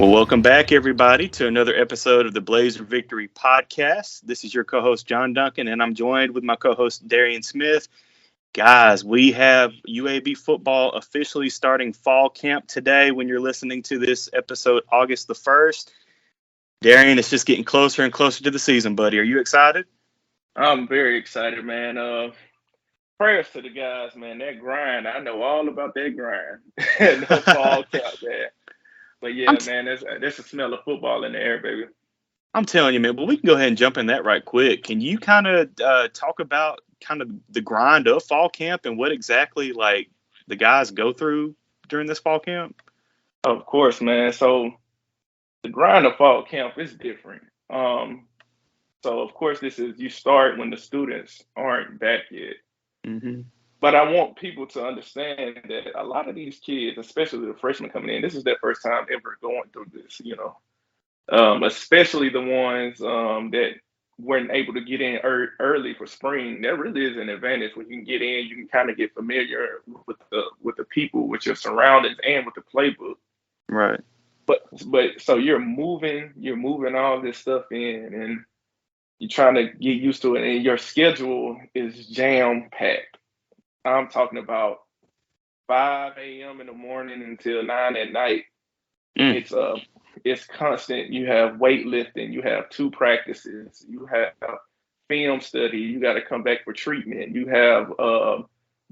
Well, welcome back, everybody, to another episode of the Blazer Victory Podcast. This is your co-host, John Duncan, and I'm joined with my co-host, Darian Smith. Guys, we have UAB football officially starting fall camp today when you're listening to this episode, August the 1st. Darian, it's just getting closer and closer to the season, buddy. Are you excited? I'm very excited, man. Prayers to the guys, man. That grind, I know all about that grind. The fall camp, man. But yeah, man, there's a smell of football in the air, baby. I'm telling you, man. Well, we can go ahead and jump in that right quick. Can you kind of talk about kind of the grind of fall camp and what exactly like the guys go through during this fall camp? Of course, man. So the grind of fall camp is different. So of course, you start when the students aren't back yet. Mm-hmm. But I want people to understand that a lot of these kids, especially the freshmen coming in, this is their first time ever going through this, especially the ones that weren't able to get in early for spring. That really is an advantage when you can get in. You can kind of get familiar with the people, with your surroundings, and with the playbook. Right. But so you're moving all this stuff in, and you're trying to get used to it, and your schedule is jam packed. I'm talking about 5 a.m. in the morning until 9 at night. It's constant. You have weightlifting. You have 2 practices. You have film study. You got to come back for treatment. You have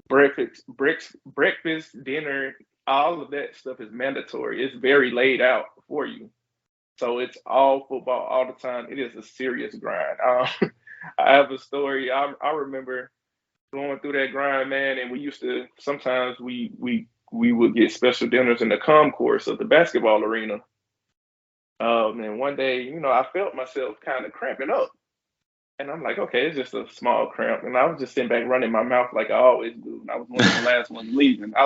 breakfast, dinner. All of that stuff is mandatory. It's very laid out for you. So it's all football all the time. It is a serious grind. I have a story. I remember going through that grind, man, and we used to sometimes we would get special dinners in the concourse of the basketball arena. And one day, I felt myself kind of cramping up, and I'm like, okay, it's just a small cramp, and I was just sitting back running my mouth like I always do. And I was one of the last ones leaving. I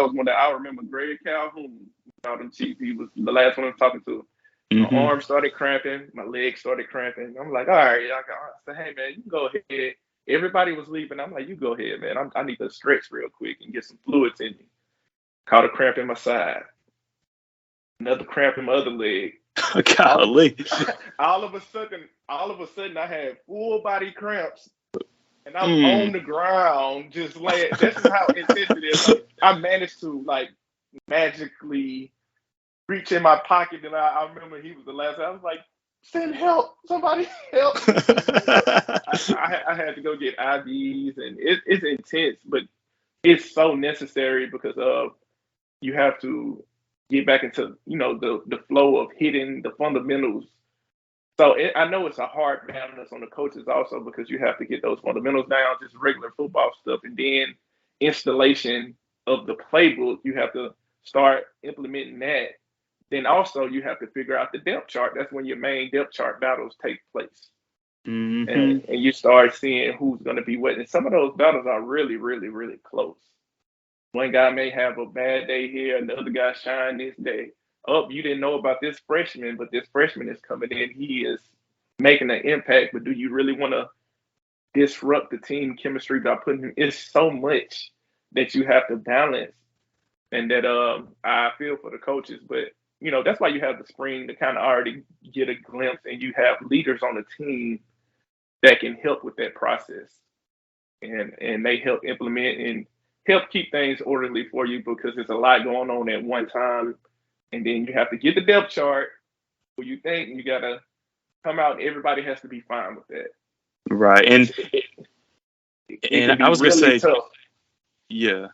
remember Greg Calhoun, them chief. He was the last one I was talking to. Mm-hmm. My arm started cramping, my legs started cramping. I'm like, all right, I said, hey man, you can go ahead. Everybody was leaving. I'm like, you go ahead, man. I need to stretch real quick and get some fluids in me. Caught a cramp in my side. Another cramp in my other leg. Golly. All of a sudden, I had full body cramps, and I'm on the ground just laying. This is how intense it is. I managed to magically reach in my pocket, and I remember he was the last. I was like, send help! Somebody help! I had to go get IVs, and it's intense, but it's so necessary because you have to get back into the flow of hitting the fundamentals. So I know it's a hard balance on the coaches also because you have to get those fundamentals down, just regular football stuff, and then installation of the playbook. You have to start implementing that. Then also you have to figure out the depth chart. That's when your main depth chart battles take place. Mm-hmm. And you start seeing who's going to be what. And some of those battles are really, really, really close. One guy may have a bad day here, and the other guy shine this day. Oh, you didn't know about this freshman, but this freshman is coming in. He is making an impact, but do you really want to disrupt the team chemistry by putting him? It's so much that you have to balance. And that I feel for the coaches, but that's why you have the spring to kind of already get a glimpse, and you have leaders on the team that can help with that process, and they help implement and help keep things orderly for you because there's a lot going on at one time, and then you have to get the depth chart where you think you got to come out, and everybody has to be fine with that. Right, and I was really going to say, tough. Yeah.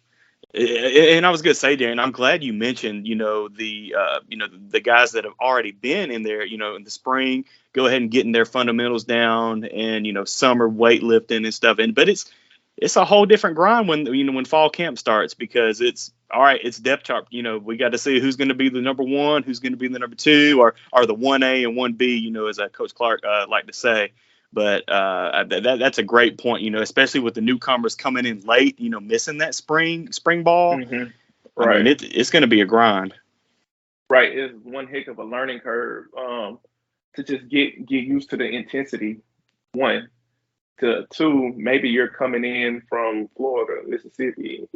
And I was going to say, Darren, I'm glad you mentioned, the guys that have already been in there, in the spring, go ahead and getting their fundamentals down and, summer weightlifting and stuff. But it's a whole different grind when fall camp starts because it's all right. It's depth chart. We got to see who's going to be the number 1, who's going to be the number 2 or the 1A and 1B, as Coach Clark like to say. But that's a great point, especially with the newcomers coming in late, missing that spring ball. Mm-hmm. Right. I mean, it's going to be a grind. Right. It's one heck of a learning curve to just get used to the intensity, 1. To 2, maybe you're coming in from Florida, Mississippi,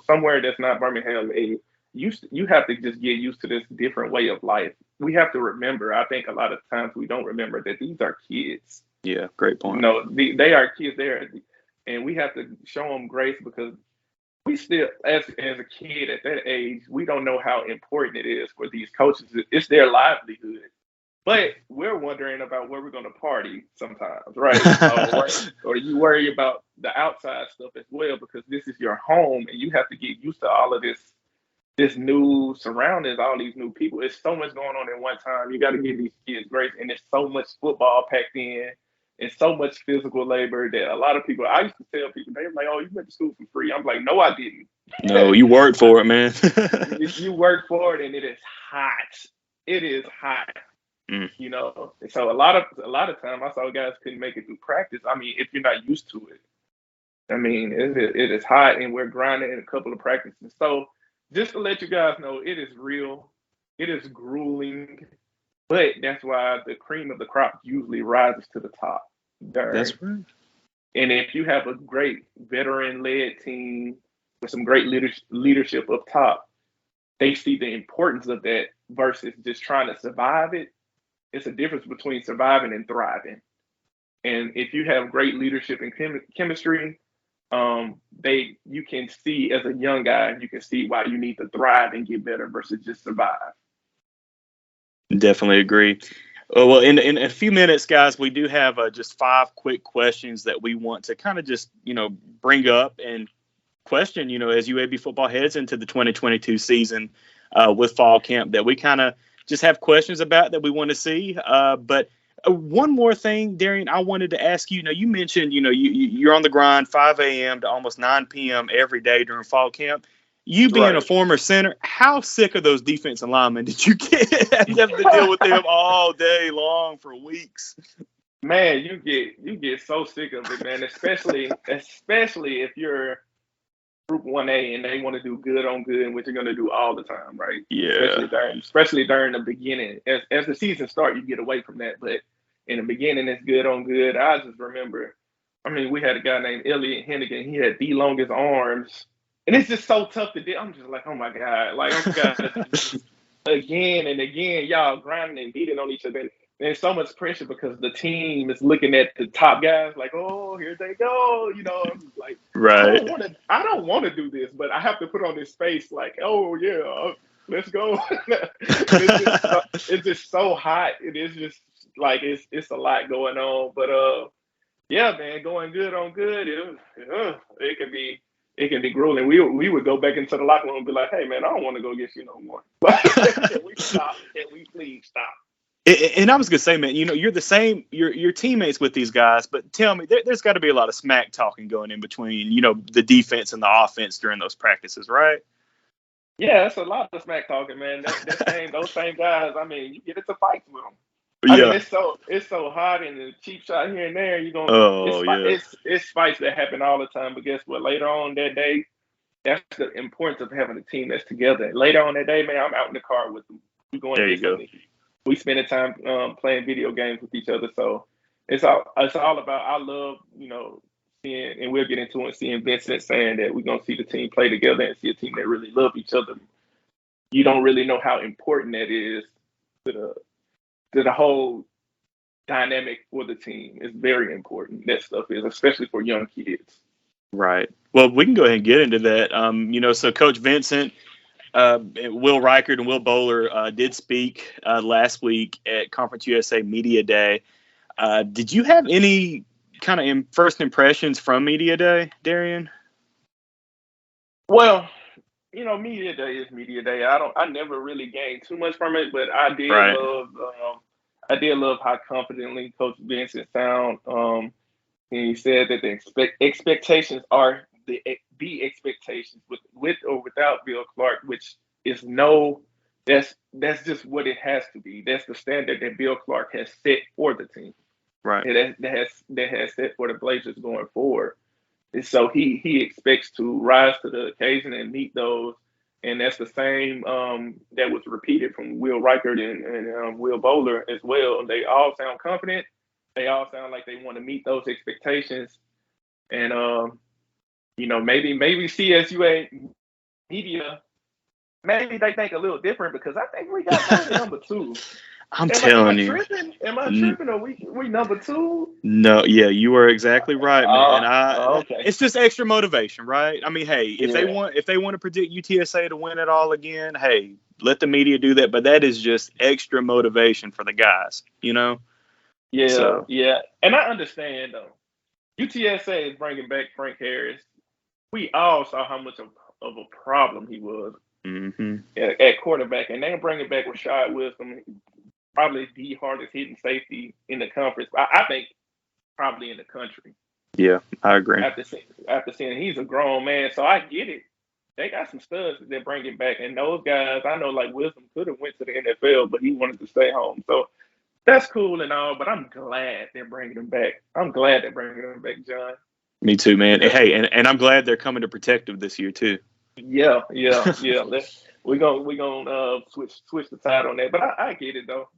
somewhere that's not Birmingham, and you have to just get used to this different way of life. We have to remember. I think a lot of times we don't remember that these are kids. Yeah, great You point. know, they are kids there, and we have to show them grace because we still, as a kid at that age, we don't know how important it is for these coaches. It's their livelihood. But we're wondering about where we're going to party sometimes, right? Or you worry about the outside stuff as well because this is your home and you have to get used to all of this new surroundings, all these new people. It's so much going on at one time. You got to give these kids grace, and there's so much football packed in, and so much physical labor that a lot of people. I used to tell people they were like, "Oh, you went to school for free." I'm like, "No, I didn't." No, you worked for it, man. You work for it, and it is hot. It is hot. Mm. You know, so a lot of time I saw guys couldn't make it through practice. I mean, if you're not used to it, I mean, it is hot, and we're grinding in a couple of practices. So just to let you guys know, it is real, it is grueling, but that's why the cream of the crop usually rises to the top. Darn. That's right. And if you have a great veteran-led team with some great leadership up top, they see the importance of that versus just trying to survive it. It's a difference between surviving and thriving. And if you have great leadership and chemistry, you can see as a young guy, you can see why you need to thrive and get better versus just survive. Definitely agree. Oh, well, in a few minutes, guys, we do have just 5 quick questions that we want to kind of just, bring up and question, as UAB football heads into the 2022 season with fall camp that we kind of just have questions about that we want to see. But one more thing, Darian, I wanted to ask you, you mentioned, you're on the grind 5 a.m. to almost 9 p.m. every day during fall camp. You being a Right. former center, how sick of those defensive linemen did you get? You have to deal with them all day long for weeks. Man, you get so sick of it, man. Especially if you're Group 1A and they want to do good on good, which you're going to do all the time, right? Yeah. Especially during the beginning. As the season starts, you get away from that, but in the beginning, it's good on good. I just remember, I mean, we had a guy named Elliot Hennigan. He had the longest arms, and it's just so tough to do. I'm just like, oh my god, like I'm gotta do this again and again. Y'all grinding and beating on each other. There's so much pressure because the team is looking at the top guys like, oh, here they go. I'm just like, Right. I don't want to do this, but I have to put on this face like, oh yeah, let's go. It's just so hot. It is just like it's a lot going on. But yeah, man, going good on good. It can be grueling. We would go back into the locker room and be like, hey man, I don't want to go get you no more. Can we stop? Can we please stop? And I was gonna say, man, you're the same. You're teammates with these guys, but tell me, there's got to be a lot of smack talking going in between, the defense and the offense during those practices, right? Yeah, it's a lot of smack talking, man. Those same guys. I mean, you get into fights with them. I mean, Yeah. it's so hot and the cheap shot here and there. Oh yeah. It's fights that happen all the time. But guess what? Later on that day, that's the importance of having a team that's together. Later on that day, man, I'm out in the car with them. We're going There to you get go. something to eat. We spend the time playing video games with each other. So it's all about. I love seeing, and we'll get into it. Seeing Vincent saying that we're gonna see the team play together and see a team that really love each other. You don't really know how important that is to the whole dynamic for the team. It's very important. That stuff is, especially for young kids. Right. Well, we can go ahead and get into that. So Coach Vincent, Will Reichert, and Will Bowler did speak last week at Conference USA Media Day. Did you have any kind of first impressions from Media Day, Darian? Well, media day is media day. I never really gained too much from it, but Right. I did love how confidently Coach Vincent sound. And he said that the expectations are the expectations with or without Bill Clark, which is that's just what it has to be. That's the standard that Bill Clark has set for the team. Right. That has set for the Blazers going forward. And so he expects to rise to the occasion and meet those. And that's the same that was repeated from Will Reichert and Will Bowler as well. They all sound confident. They all sound like they want to meet those expectations. And maybe CSUA media maybe they think a little different because I think we got Payne number two. I'm Am I telling you. tripping? Am I tripping? Or we number two? No, yeah, you are exactly right, man. Okay. It's just extra motivation, right? I mean, hey, Yeah. if they want to predict UTSA to win it all again, hey, let the media do that. But that is just extra motivation for the guys, you know. Yeah. So, Yeah. And I understand though. UTSA is bringing back Frank Harris. We all saw how much of a problem he was hmm at quarterback, and they're bringing back Rashad Wisdom, probably the hardest hitting safety in the conference. I think probably in the country. yeah, I agree. After seeing he's a grown man, so I get it. They got some studs that they're bringing back, and those guys I know like Wisdom could have went to the NFL, but he wanted to stay home. So that's cool and all, but I'm glad they're bringing him back. I'm glad they're bringing him back, John. Me too, man. Because Hey, and I'm glad they're coming to Protective this year too. yeah. We're gonna switch the tide on that, but I get it though.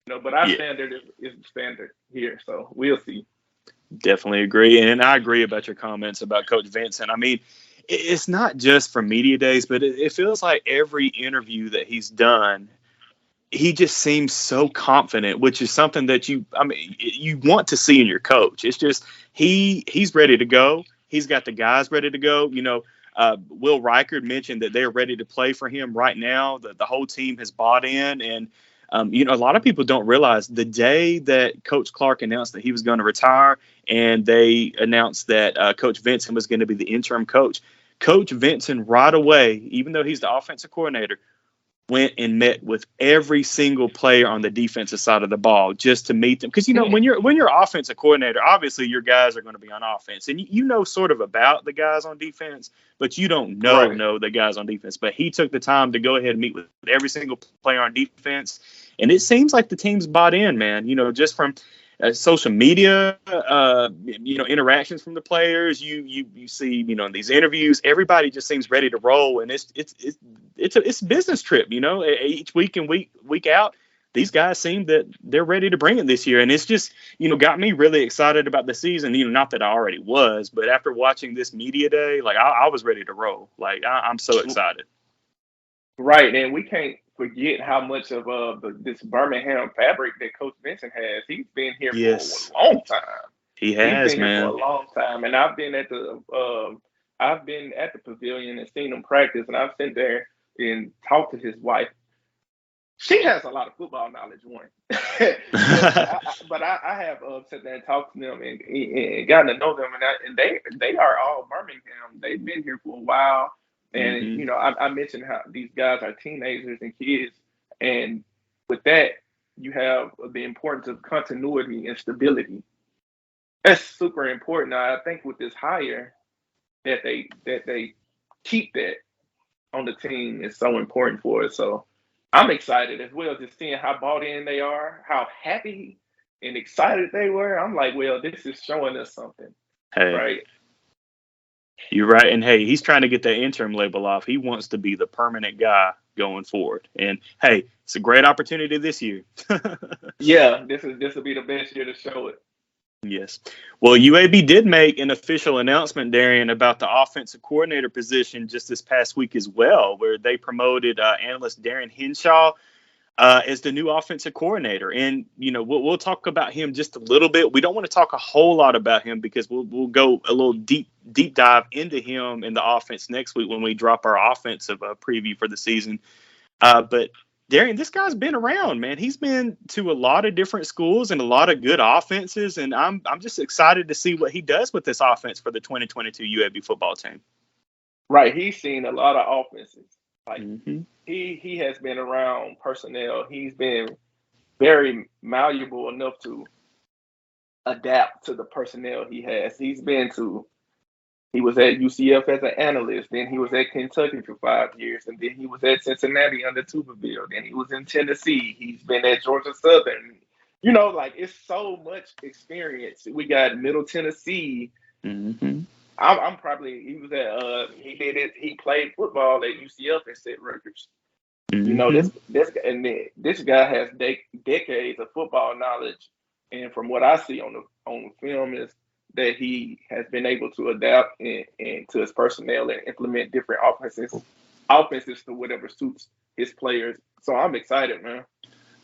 But our Yeah, standard is the standard here, so we'll see. definitely agree. And I agree about your comments about Coach Vincent. I mean, it's not just for media days, but it feels like every interview that he's done, he just seems so confident, which is something that you want to see in your coach. It's just he's ready to go. He's got the guys ready to go. Will Reichard mentioned that they're ready to play for him right now. The whole team has bought in, and a lot of people don't realize the day that Coach Clark announced that he was going to retire, and they announced that Coach Vincent was going to be the interim coach. Coach Vincent right away, even though he's the offensive coordinator, went and met with every single player on the defensive side of the ball just to meet them. Because when you're offensive coordinator, obviously your guys are going to be on offense, and you know sort of about the guys on defense, but you don't Right. know the guys on defense. But he took the time to go ahead and meet with every single player on defense, and it seems like the team's bought in, man. Just from social media, interactions from the players. You see, in these interviews, everybody just seems ready to roll, and it's a business trip. Each week and week out, these guys seem that they're ready to bring it this year, and it's just got me really excited about the season. Not that I already was, but after watching this media day, like I was ready to roll. Like I'm so excited. Right, and we can't forget how much of this Birmingham fabric that Coach Vincent has. He's been here for Yes, a long time. he He's has, been here for a man. long time, and I've been at the pavilion and seen him practice, and I've sat there and talked to his wife. She has a lot of football knowledge, one. But I have sat there and talked to them and gotten to know them, and they are all Birmingham. They've been here for a while, and hmm I mentioned how these guys are teenagers and kids, and with that you have the importance of continuity and stability. That's super important. I think with this hire that they keep that on the team is so important for us. So I'm excited as well, just seeing how bought in they are, how happy and excited they were. I'm like, well, this is showing us something, Hey, right? you're right. And hey, he's trying to get that interim label off. He wants to be the permanent guy going forward. And hey, it's a great opportunity this year. Yeah, this will be the best year to show it. Yes. Well, UAB did make an official announcement, Darian, about the offensive coordinator position just this past week as well, where they promoted analyst Darren Henshaw as the new offensive coordinator. And, we'll talk about him just a little bit. We don't want to talk a whole lot about him because we'll go a little deep dive into him in the offense next week when we drop our offensive preview for the season. But Darian, this guy's been around, man. He's been to a lot of different schools and a lot of good offenses, and I'm just excited to see what he does with this offense for the 2022 UAB football team. Right, he's seen a lot of offenses. Like hmm he has been around personnel. He's been very malleable enough to adapt to the personnel he has. He was at UCF as an analyst. Then he was at Kentucky for 5 years. And then he was at Cincinnati under Tuberville. Then he was in Tennessee. He's been at Georgia Southern. Like it's so much experience. We got Middle Tennessee. hmm I'm probably he was at he did it. He played football at UCF and set records. hmm This guy has decades of football knowledge, and from what I see on the film is that he has been able to adapt and to his personnel and implement different offenses offenses to whatever suits his players. So I'm excited, man.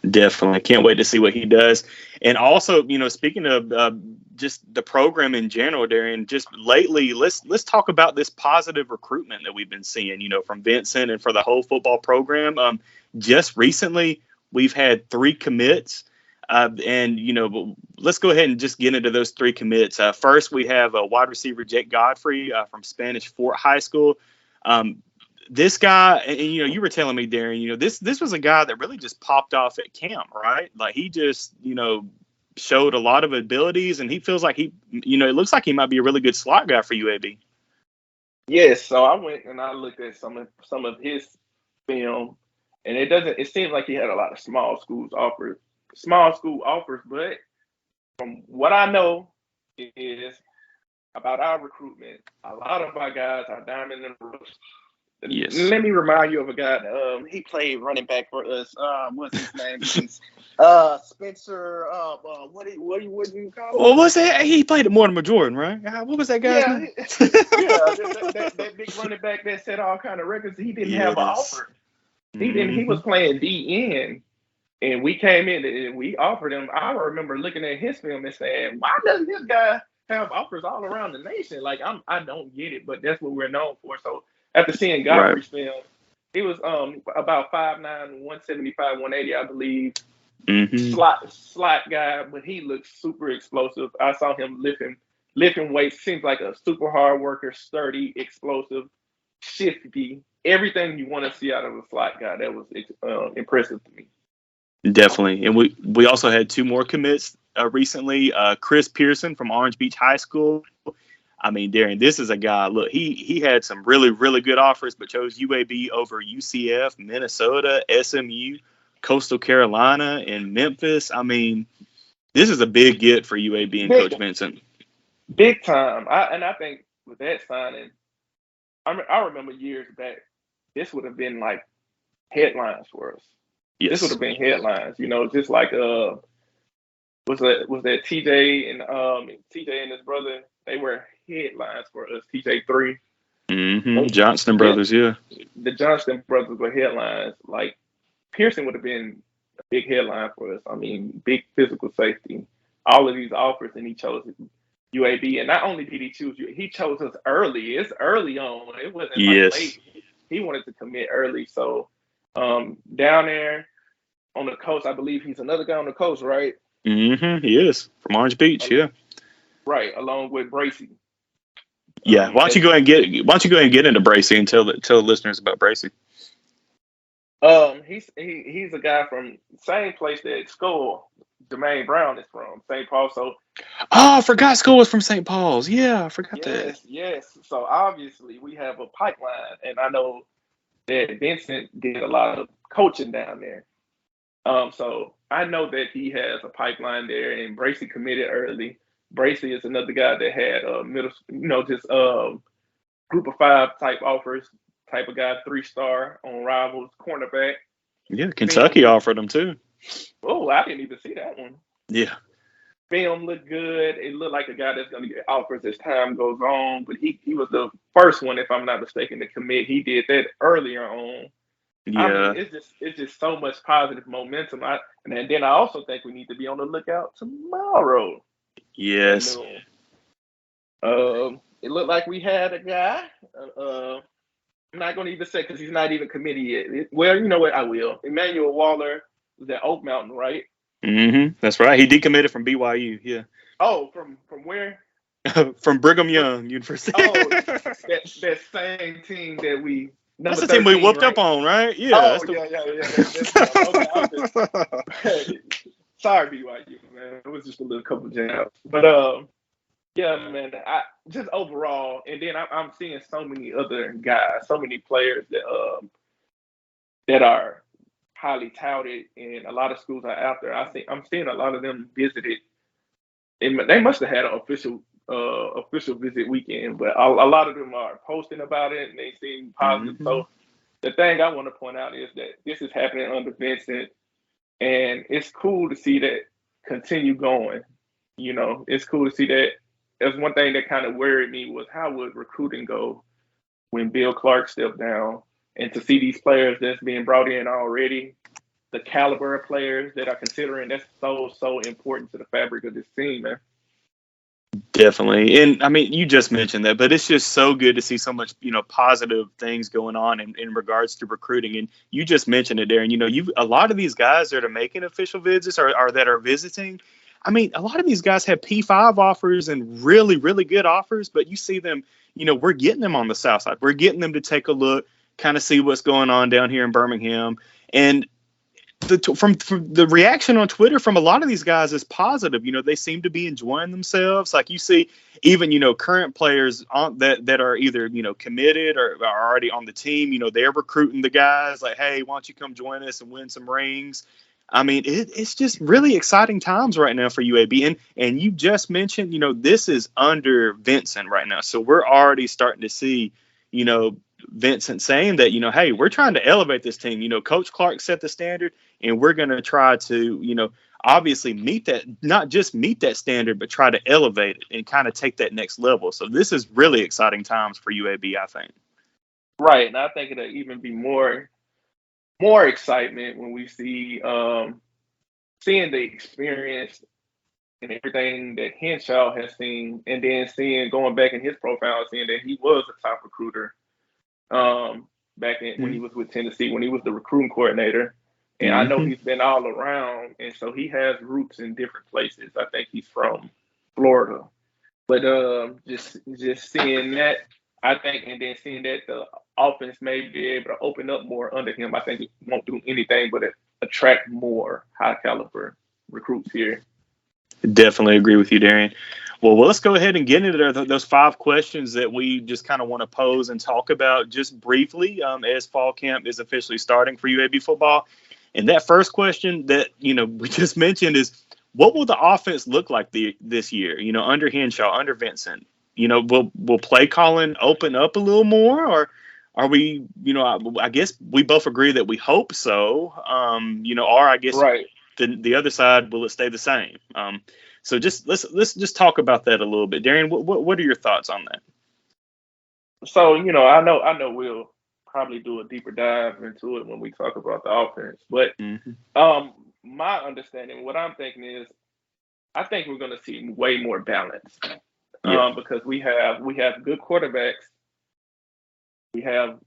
Definitely. Can't wait to see what he does. And also, speaking of just the program in general, Darian, just lately, let's talk about this positive recruitment that we've been seeing, from Vincent and for the whole football program. Just recently, we've had 3 commits. And let's go ahead and just get into those 3 commits. First, we have wide receiver Jake Godfrey from Spanish Fort High School. This guy, and you were telling me, Darren, this was a guy that really just popped off at camp, right? Like he just, showed a lot of abilities, and he feels like it looks like he might be a really good slot guy for UAB. Yes, so I went and I looked at some of his film, and it seems like he had a lot of small school offers, but from what I know is about our recruitment, a lot of our guys are diamond in the rough. Yes. Let me remind you of a guy. He played running back for us. What's his name? Spencer. What do you call him? Well, what's that? He played at Mortimer Jordan, right? What was that guy's name? That big running back that set all kind of records. He didn't have an offer. He didn't. He was playing DN, and we came in and we offered him. I remember looking at his film and saying, "Why doesn't this guy have offers all around the nation?" Like I don't get it, but that's what we're known for. So. After seeing Godfrey's film, he was about 5'9", 175, 180, I believe. Slot guy, but he looks super explosive. I saw him lifting weights. Seems like a super hard worker, sturdy, explosive, shifty. Everything you want to see out of a slot guy. That was impressive to me. Definitely. And we also had 2 more commits recently. Chris Pearson from Orange Beach High School. I mean, Darren, this is a guy, look, he had some really, really good offers, but chose UAB over UCF, Minnesota, SMU, Coastal Carolina, and Memphis. I mean, this is a big get for UAB and Coach Vincent. Big time. I think with that signing, I remember years back, this would have been like headlines for us. Yes. This would have been headlines, just like was that TJ and his brother, they were headlines for us, TJ3. Johnston brothers, yeah. The Johnston brothers were headlines. Like Pearson would have been a big headline for us. I mean, big physical safety. All of these offers, and he chose UAB. And not only did he choose you, he chose us early. It's early on. It wasn't like late. He wanted to commit early. So down there on the coast, I believe he's another guy on the coast, right? He is from Orange Beach, yeah. Right, along with Bracy. Yeah, why don't you go ahead and get into Bracy and tell the listeners about Bracy? He's a guy from same place that Skull Jermaine Brown is from, St. Paul. So I forgot Skull was from St. Paul's. Yeah, I forgot that. Yes. So obviously we have a pipeline, and I know that Vincent did a lot of coaching down there. So I know that he has a pipeline there, and Bracy committed early. Bracy is another guy that had group of 5 type offers, type of guy, 3-star on Rivals, cornerback. Yeah, Kentucky offered him too. Oh, I didn't even see that one. Yeah. Film looked good. It looked like a guy that's going to get offers as time goes on, but he was the first one, if I'm not mistaken, to commit. He did that earlier on. Yeah. I mean, it's just so much positive momentum. And then I also think we need to be on the lookout tomorrow. Yes. It looked like we had a guy. I'm not going to even say because he's not even committed yet. Well, you know what? I will. Emmanuel Waller was at Oak Mountain, right? That's right. He decommitted from BYU. Yeah. Oh, from where? From Brigham Young University. Oh, that same team that we. That's the team we whooped up on, right? Yeah. Okay. Sorry, BYU, man. It was just a little couple jabs, but yeah, man. I just overall, and then I'm seeing so many other guys, so many players that are highly touted, and a lot of schools are out there. I'm seeing a lot of them visited, and they must have had an official visit weekend, but a lot of them are posting about it, and they seem positive. So the thing I want to point out is that this is happening under Vincent, and it's cool to see that continue going. It's cool to see that. That's one thing that kind of worried me was how would recruiting go when Bill Clark stepped down, and to see these players that's being brought in already, the caliber of players that are considering, that's so important to the fabric of this team, man. Definitely. And I mean, you just mentioned that, but it's just so good to see so much, positive things going on in regards to recruiting. And you just mentioned it, Darren. A lot of these guys that are making official visits or that are visiting, I mean, a lot of these guys have P5 offers and really, really good offers, but you see them, we're getting them on the South Side. We're getting them to take a look, kind of see what's going on down here in Birmingham. And from the reaction on Twitter from a lot of these guys is positive. They seem to be enjoying themselves. Like you see, even current players that are either committed or are already on the team. They're recruiting the guys like, hey, why don't you come join us and win some rings? I mean, it's just really exciting times right now for UAB. And you just mentioned, this is under Vincent right now, so we're already starting to see, Vincent saying that, hey, we're trying to elevate this team. Coach Clark set the standard, and we're going to try to, obviously meet that, not just meet that standard, but try to elevate it and kind of take that next level. So this is really exciting times for UAB, I think. Right. And I think it'll even be more excitement when we see seeing the experience and everything that Henshaw has seen, and then going back in his profile, seeing that he was a top recruiter back when he was with Tennessee, when he was the recruiting coordinator. And I know he's been all around, and so he has roots in different places. I think he's from Florida. But just seeing that, I think, and then seeing that the offense may be able to open up more under him, I think it won't do anything but attract more high caliber recruits here. Definitely agree with you, Darian. Well, let's go ahead and get into those 5 questions that we just kind of want to pose and talk about just briefly as fall camp is officially starting for UAB football. And that first question that, we just mentioned is, what will the offense look like this year, under Henshaw, under Vincent? Will play calling open up a little more, or are we, I guess we both agree that we hope so, or I guess right. the other side, will it stay the same? So let's just talk about that a little bit. Darian, what are your thoughts on that? So, I know we'll probably do a deeper dive into it when we talk about the offense. But my understanding, what I'm thinking is, I think we're going to see way more balance because we have good quarterbacks, we have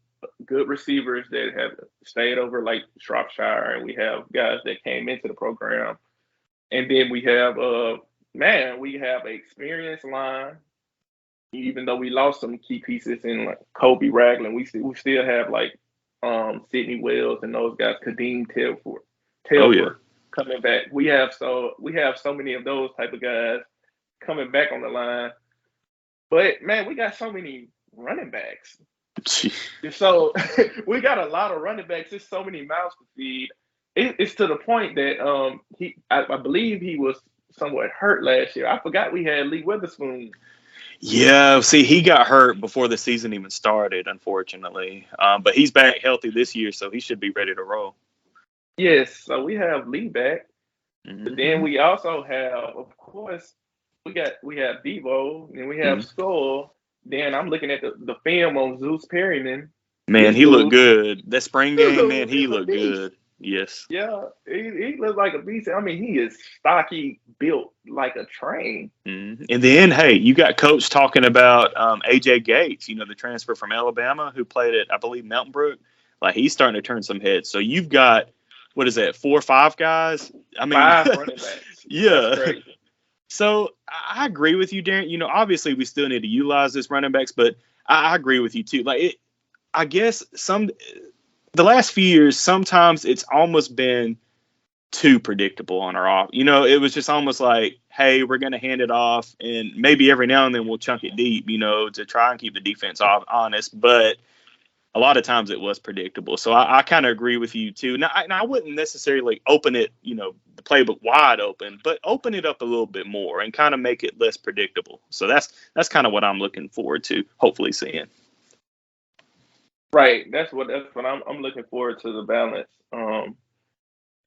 good receivers that have stayed over like Shropshire, and we have guys that came into the program, and then we have we have an experienced line. Even though we lost some key pieces in like Kobe Ragland, we still have like Sidney Wells and those guys, Kadeem Telford coming back. We have so many of those type of guys coming back on the line. But man, we got so many running backs. So we got a lot of running backs. There's so many mouths to feed. It's to the point that I believe he was somewhat hurt last year. I forgot we had Lee Witherspoon. Yeah, see, he got hurt before the season even started, unfortunately. But he's back healthy this year, so he should be ready to roll. Yes, so we have Lee back. But then we also have, of course, we have Devo, and we have Skull. Then I'm looking at the film on Zeus Perryman. Man, he looked good. That spring game, man, he looked good. Yes. Yeah, he looks like a beast. I mean, he is stocky, built like a train. And then, hey, you got Coach talking about AJ Gates, the transfer from Alabama who played at, I believe, Mountain Brook. Like, he's starting to turn some heads. So you've got, what is that, 4 or 5 guys? I mean, 5 running backs. Yeah. So I agree with you, Darren. Obviously we still need to utilize this running backs, but I agree with you too. Like, I guess the last few years, sometimes it's almost been too predictable on our off. It was just almost like, hey, we're going to hand it off, and maybe every now and then we'll chunk it deep, to try and keep the defense honest. But a lot of times it was predictable. So I kind of agree with you too. Now, I wouldn't necessarily open it, the playbook wide open, but open it up a little bit more and kind of make it less predictable. So that's kind of what I'm looking forward to, hopefully seeing. Right. That's what I'm looking forward to, the balance.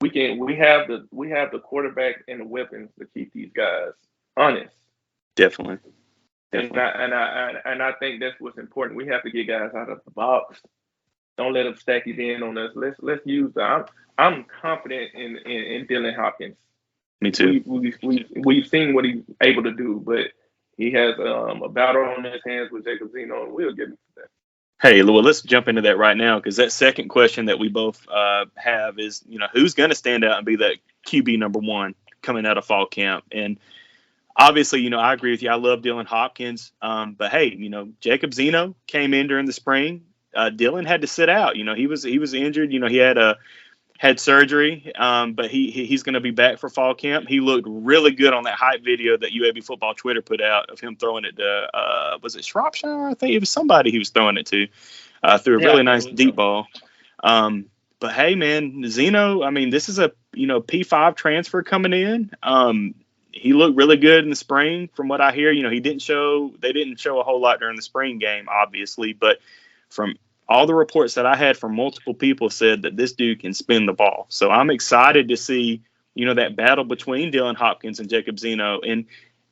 We have the quarterback and the weapons to keep these guys honest. Definitely. And I think that's what's important. We have to get guys out of the box. Don't let them stack it in on us. Let's use that. I'm confident in Dylan Hopkins. Me too. We've seen what he's able to do, but he has a battle on his hands with Jacob Zeno, and we'll get into that. Hey, well, let's jump into that right now, because that second question that we both have is, who's going to stand out and be that QB number one coming out of fall camp? And obviously, I agree with you. I love Dylan Hopkins. But hey, Jacob Zeno came in during the spring. Dylan had to sit out. He was injured. He had surgery, but he's going to be back for fall camp. He looked really good on that hype video that UAB football Twitter put out of him throwing it to, was it Shropshire? I think it was somebody he was throwing it to, through a really nice deep ball. But hey, man, Zeno, I mean, this is a, P5 transfer coming in. He looked really good in the spring from what I hear. They didn't show a whole lot during the spring game, obviously, but from all the reports that I had from multiple people said that this dude can spin the ball. So I'm excited to see, that battle between Dylan Hopkins and Jacob Zeno. And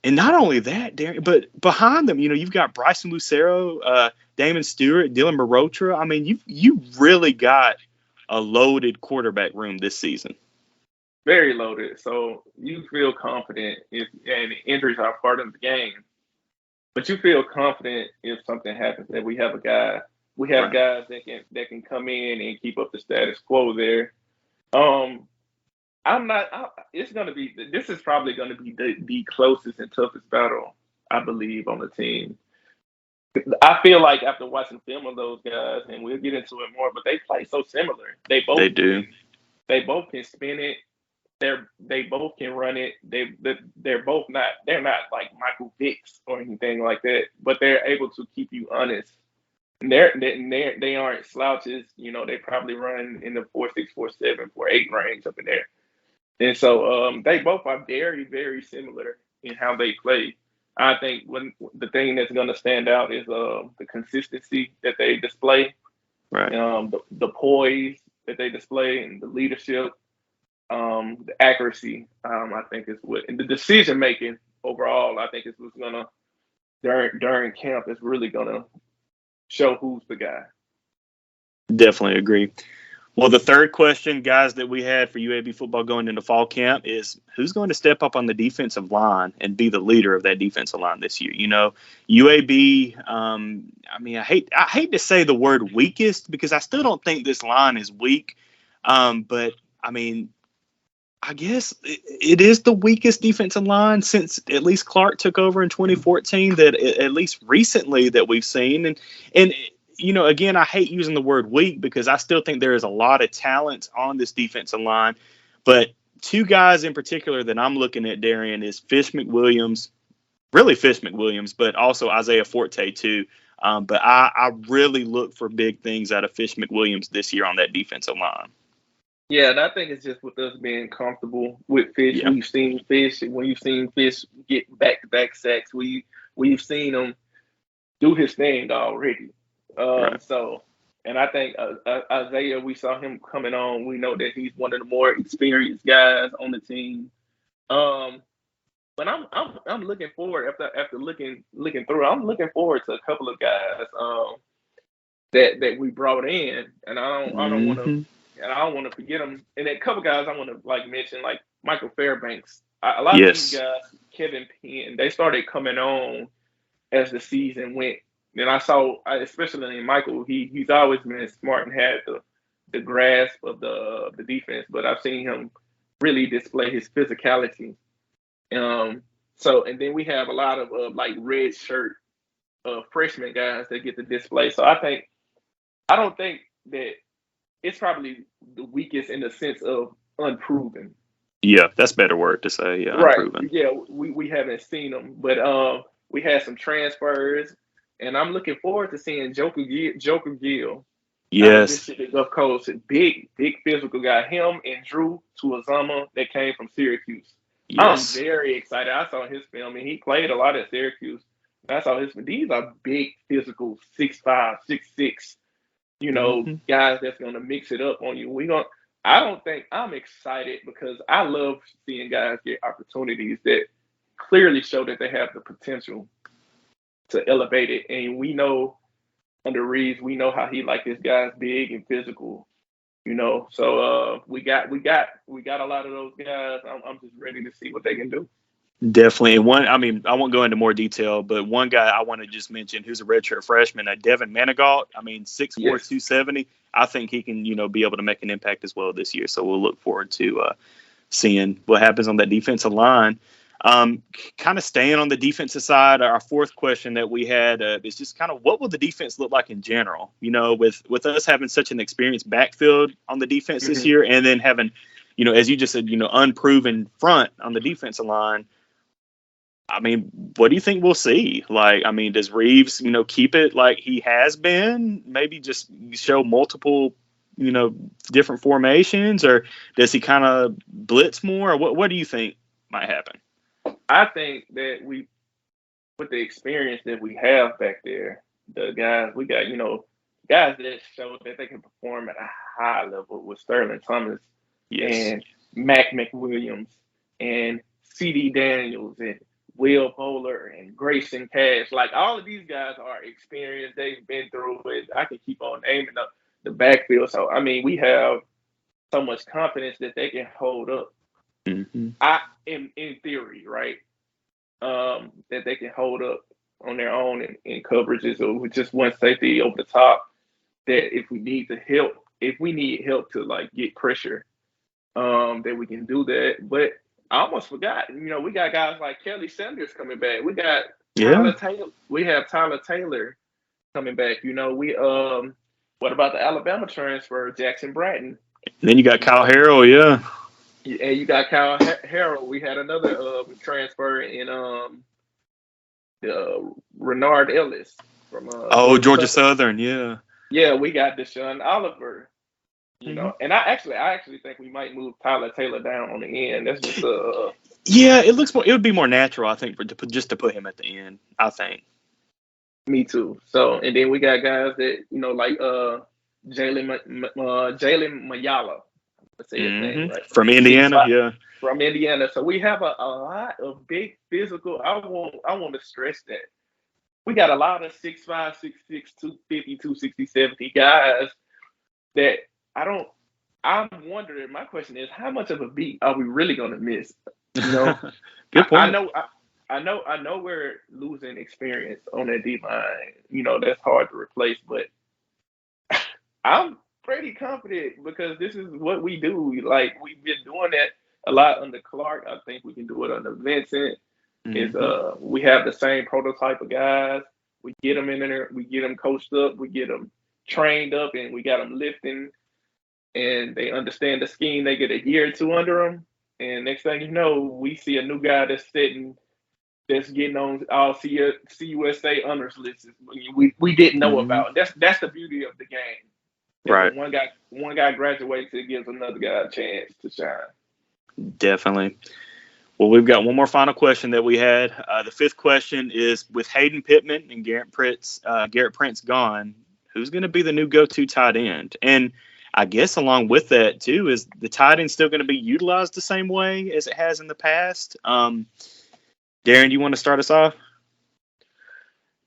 not only that, Darren, but behind them, you've got Bryson Lucero, Damon Stewart, Dylan Marotra. I mean, you really got a loaded quarterback room this season. Very loaded. So you feel confident and injuries are part of the game. But you feel confident if something happens that we have guys that can come in and keep up the status quo there. This is probably gonna be the closest and toughest battle, I believe, on the team. I feel like after watching film of those guys, and we'll get into it more, but they play so similar. They do. They both can spin it. They both can run it. They're not like Michael Vicks or anything like that, but they're able to keep you honest. And they aren't slouches. They probably run in the 4.6, 4.7, 4.8 range up in there. And so they both are very, very similar in how they play. I think the thing that's going to stand out is the consistency that they display, right? The poise that they display, and the leadership, the accuracy. I think is and the decision making overall. I think is what's gonna during camp is really gonna show who's the guy. Definitely agree. Well, the third question, guys, that we had for UAB football going into fall camp is who's going to step up on the defensive line and be the leader of that defensive line this year? UAB, I mean, I hate to say the word weakest because I still don't think this line is weak. But, I mean, I guess it is the weakest defensive line since at least Clark took over in 2014 that at least recently that we've seen. And again, I hate using the word weak because I still think there is a lot of talent on this defensive line. But two guys in particular that I'm looking at, Darian, is Fish McWilliams, but also Isaiah Forte too. But I really look for big things out of Fish McWilliams this year on that defensive line. Yeah, and I think it's just with us being comfortable with Fish. Yeah. We've seen Fish get back-to-back sacks. We've seen him do his thing already. Right. So, and I think Isaiah, we saw him coming on. We know that he's one of the more experienced guys on the team. But I'm looking forward after looking through. I'm looking forward to a couple of guys that we brought in, and I don't want to. And I don't want to forget them. And a couple guys I want to mention, like Michael Fairbanks. A lot of these guys, Kevin Payne, they started coming on as the season went. And I saw, especially in Michael, he's always been smart and had the grasp of the defense. But I've seen him really display his physicality. So, and then we have a lot of red shirt freshman guys that get to display. So I don't think that it's probably the weakest in the sense of unproven. Yeah, that's a better word to say. Yeah, right. Unproven. Yeah, we haven't seen them, but we had some transfers, and I'm looking forward to seeing Joker Gill. Yes. Gulf Coast, big physical guy. Him and Drew Tuazama that came from Syracuse. Yes. I'm very excited. I saw his film, and he played a lot at Syracuse. I saw his. These are big physical, 6'5", 6'6". Guys that's going to mix it up on you. I'm excited because I love seeing guys get opportunities that clearly show that they have the potential to elevate it. And we know under Reeves, we know how he like his guys big and physical. So we got a lot of those guys. I'm just ready to see what they can do. Definitely. And one, I mean, I won't go into more detail, but one guy I want to just mention who's a redshirt freshman, Devin Manigault. I mean, 6'4", Yes. 270. I think he can, be able to make an impact as well this year. So we'll look forward to seeing what happens on that defensive line. Kind of staying on the defensive side, our fourth question that we had is just kind of what will the defense look like in general? With us having such an experienced backfield on the defense this year, and then having, as you just said, unproven front on the defensive line. I mean, what do you think we'll see? Like, I mean, does Reeves, keep it like he has been? Maybe just show multiple, different formations, or does he kind of blitz more? Or what do you think might happen? I think that with the experience that we have back there, the guys we got, guys that show that they can perform at a high level with Sterling Thomas and Mac McWilliams and C.D. Daniels and Will Bowler and Grayson Cash. Like, all of these guys are experienced. They've been through it. I can keep on naming up the backfield. So, I mean, we have so much confidence that they can hold up. Mm-hmm. In theory, right? That they can hold up on their own in coverages or with just one safety over the top. That if we need help to like get pressure, that we can do that. But I almost forgot. We got guys like Kelly Sanders coming back. We got Tyler Taylor. We have Tyler Taylor coming back. What about the Alabama transfer, Jackson Bratton? Then you got Kyle Harrell, yeah. And you got Kyle Harrell. We had another transfer in Renard Ellis from Georgia Southern, yeah. Yeah, we got Deshaun Oliver. And I actually think we might move Tyler Taylor down on the end. That's just yeah, it would be more natural, I think, to put him at the end. I think. Me too. So, and then we got guys that like Jalen Mayala. Let's say his name right. From Indiana, yeah. From Indiana. So we have a lot of big physical. I want to stress that we got a lot of 6'5", 6'6", 250, 260, 70 guys that I'm wondering. My question is, how much of a beat are we really going to miss? Good point. I know we're losing experience on that D line. That's hard to replace, but I'm pretty confident because this is what we do. Like, we've been doing that a lot under Clark. I think we can do it under Vincent. We have the same prototype of guys. We get them in there, we get them coached up, we get them trained up, and we got them lifting, and they understand the scheme. They get a year or two under them, and next thing you know, we see a new guy that's getting on all CUSA honors lists. We didn't know about. That's the beauty of the game. Right. One guy graduates, it gives another guy a chance to shine. Definitely. Well, we've got one more final question that we had. The fifth question is, with Hayden Pittman and Garrett Prince gone, who's going to be the new go-to tight end? And I guess along with that too, is the tight end still going to be utilized the same way as it has in the past? Darren, do you want to start us off?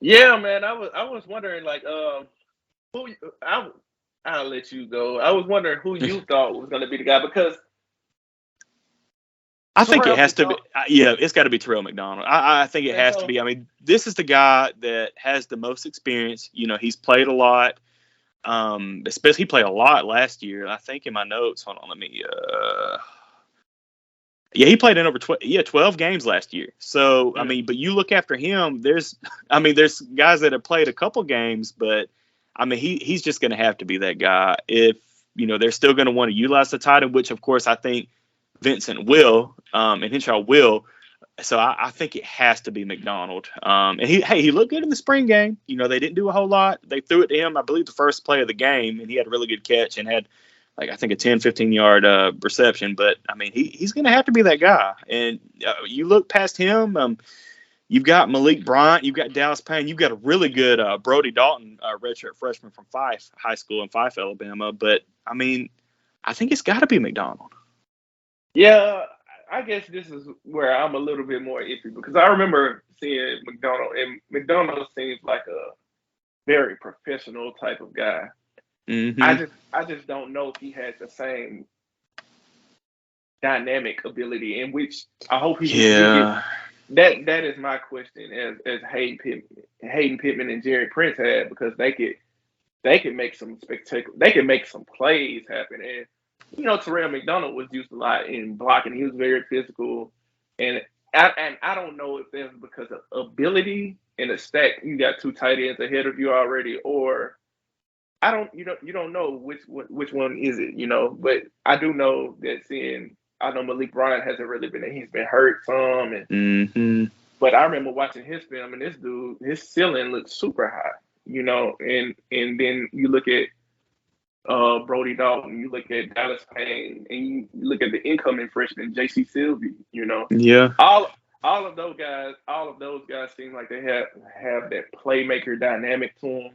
Yeah, man. I was wondering, like, I'll let you go. I was wondering who you thought was going to be the guy, because I think it has to be. Yeah, it's got to be Terrell McDonald. I think it has to be. I mean, this is the guy that has the most experience. He's played a lot. Especially he played a lot last year. I think in my notes. Hold on, let me. Yeah, he played in over 12 games last year. So I mean, but you look after him. There's guys that have played a couple games, but I mean, he's just going to have to be that guy. If they're still going to want to utilize the tight end, which of course I think Vincent will, and Henshaw will. So I think it has to be McDonald. And he looked good in the spring game. They didn't do a whole lot. They threw it to him, I believe, the first play of the game, and he had a really good catch and had, like, I think a 10, 15-yard reception. But, I mean, he's going to have to be that guy. And you look past him, you've got Malik Bryant, you've got Dallas Payne, you've got a really good Brody Dalton, redshirt freshman from Fife High School in Fife, Alabama. But, I mean, I think it's got to be McDonald. Yeah, I guess this is where I'm a little bit more iffy, because I remember seeing McDonald, and McDonald seems like very professional type of guy. Mm-hmm. I just don't know if he has the same dynamic ability, in which I hope he gets. Yeah. That is my question as Hayden Pittman and Jerry Prince had, because they could make some spectacular, they could make some plays happen. And Terrell McDonald was used a lot in blocking. He was very physical, and I don't know if that's because of ability in a stack. You got two tight ends ahead of you already, or I don't you don't know which one is it, But I do know that I know Malik Bryant hasn't really been. He's been hurt some, Mm-hmm. but I remember watching his film, and this dude, his ceiling looks super high, and then you look at Brody Dalton, you look at Dallas Payne, and you look at the incoming freshman JC Sylvie. Yeah. All of those guys seem like they have that playmaker dynamic to them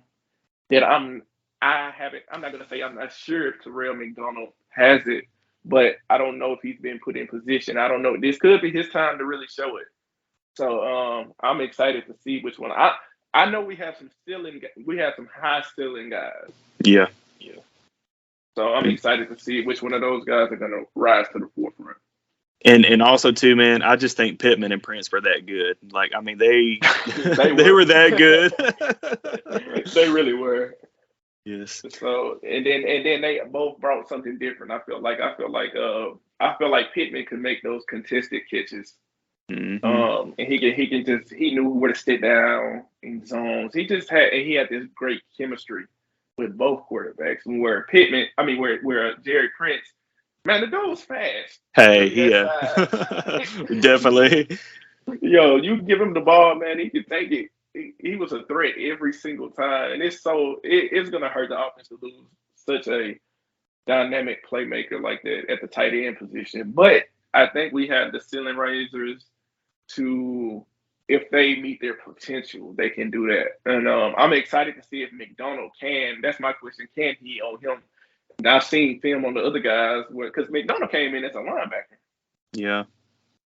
that I'm not gonna say I'm not sure if Terrell McDonald has it, but I don't know if he's been put in position. I don't know. This could be his time to really show it. So I'm excited to see which one. I know we have some high ceiling guys. Yeah. So I'm excited to see which one of those guys are gonna rise to the forefront. And also too, man, I just think Pittman and Prince were that good. Like, I mean, they they were that good. They really were. Yes. So and then they both brought something different. I feel like Pittman could make those contested catches. Mm-hmm. And he knew where to sit down in zones. He had this great chemistry with both quarterbacks. And where Jerry Prince, man, the dude was fast. Hey, yeah, definitely. You give him the ball, man, he could take it. He was a threat every single time, and it's gonna hurt the offense to lose such a dynamic playmaker like that at the tight end position. But I think we have the ceiling raisers to, if they meet their potential, they can do that. And I'm excited to see if McDonald can. That's my question. Can he on him? And I've seen film on the other guys because McDonald came in as a linebacker. Yeah.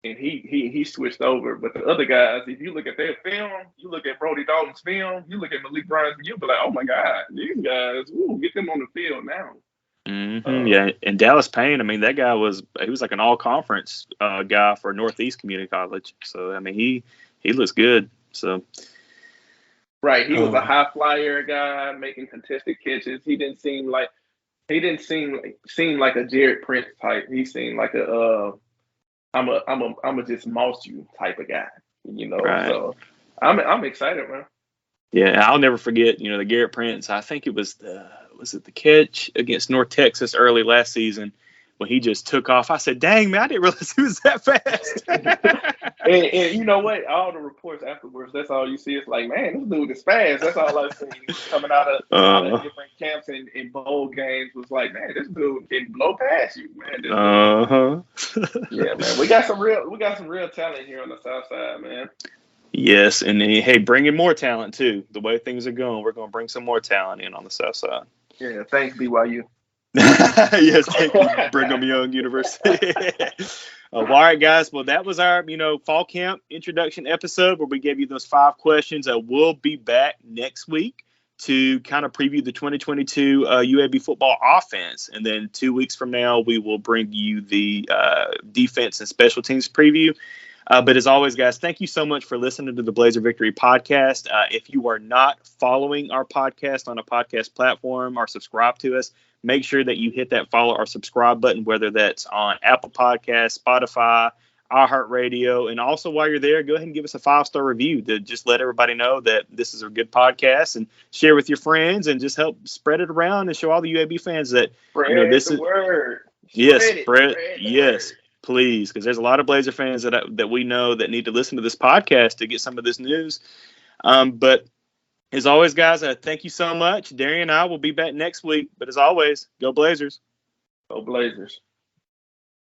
And he switched over. But the other guys, if you look at their film, you look at Brody Dalton's film, you look at Malik Bryant's, you'll be like, oh my God, these guys, get them on the field now. Mm-hmm. Yeah, and Dallas Payne, I mean, that guy was like an all-conference guy for Northeast Community College. So I mean, he looks good. So right, he was a high flyer guy making contested catches. He didn't seem like a Jared Prince type. He seemed like I'm a just moss you type of guy. Right. So I'm excited, man. Yeah, I'll never forget, the Garrett Prince. I think it was the catch against North Texas early last season when he just took off. I said, "Dang, man, I didn't realize he was that fast." and you know what? All the reports afterwards, that's all you see. It's like, man, this dude is fast. That's all I've seen coming out of different camps and in bowl games. Was like, man, this dude can blow past you, man. Yeah, man. We got some real talent here on the South Side, man. Yes, and hey, bring in more talent too. The way things are going, we're going to bring some more talent in on the South Side. Yeah, thanks BYU. Yes, thank you, Brigham Young University. All right, guys. Well, that was our, fall camp introduction episode where we gave you those 5 questions. We'll be back next week to kind of preview the 2022 UAB football offense. And then 2 weeks from now, we will bring you the defense and special teams preview. But as always, guys, thank you so much for listening to the Blazer Victory podcast. If you are not following our podcast on a podcast platform or subscribe to us, make sure that you hit that follow or subscribe button, whether that's on Apple Podcasts, Spotify, iHeartRadio. And also while you're there, go ahead and give us a 5-star review to just let everybody know that this is a good podcast, and share with your friends and just help spread it around and show all the UAB fans that this is word. Yes. Please, because there's a lot of Blazer fans that we know that need to listen to this podcast to get some of this news. But as always, guys, thank you so much. Darian and I will be back next week. But as always, go Blazers. Go Blazers.